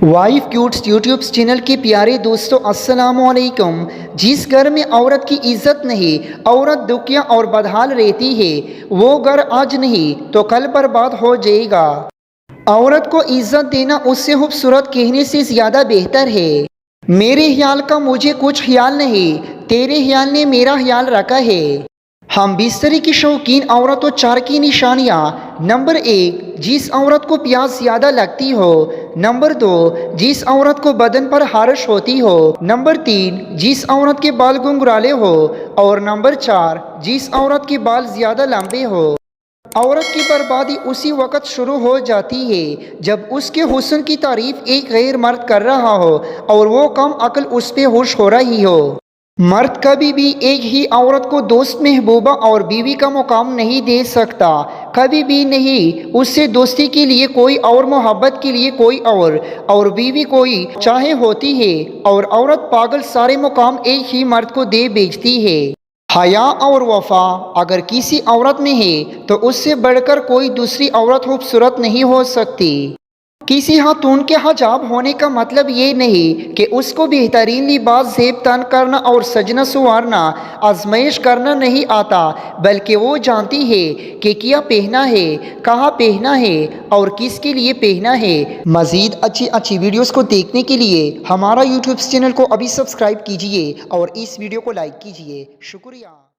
Wife क्यूट्स YouTube channel के प्यारे दोस्तों अस्सलाम वालेकुम। जिस घर में औरत की इज्जत नहीं, औरत दुखिया और बदहाल रहती है, वो घर आज नहीं तो कल बर्बाद हो जाएगा। औरत को इज्जत देना उससे खूबसूरत कहने से ज़्यादा बेहतर है। मेरे ख्याल का मुझे कुछ ख्याल नहीं, तेरे ख्याल ने मेरा ख्याल रखा है। हम बिस्तरे की शौकीन औरतों चार की निशानियाँ। नंबर 1, जिस औरत को प्यास ज़्यादा लगती हो। नंबर 2, जिस औरत को बदन पर खारिश होती हो। नंबर 3, जिस औरत के बाल घुंघराले हो। और नंबर 4, जिस औरत के बाल ज़्यादा लंबे हो। औरत की बर्बादी उसी वक्त शुरू हो जाती है जब उसके हुस्न की तारीफ एक गैर मर्द कर रहा हो और वो कम अक्ल उस पे खुश हो रही हो। मर्द कभी भी एक ही औरत को दोस्त, महबूबा और बीवी का मुकाम नहीं दे सकता, कभी भी नहीं। उससे दोस्ती के लिए कोई और, मोहब्बत के लिए कोई और बीवी कोई चाहे होती है। और औरत पागल सारे मुकाम एक ही मर्द को दे बेचती है। हया और वफा अगर किसी औरत में है तो उससे बढ़कर कोई दूसरी औरत खूबसूरत नहीं हो सकती। किसी खातून के हिजाब होने का मतलब ये नहीं कि उसको बेहतरीन लिबास, ज़ेब तन करना और सजना संवारना, आजमाइश करना नहीं आता, बल्कि वो जानती है कि क्या पहना है, कहाँ पहना है और किसके लिए पहना है। मज़ीद अच्छी अच्छी वीडियोस को देखने के लिए हमारा यूट्यूब चैनल को अभी सब्सक्राइब कीजिए और इस वीडियो को लाइक कीजिए। शुक्रिया।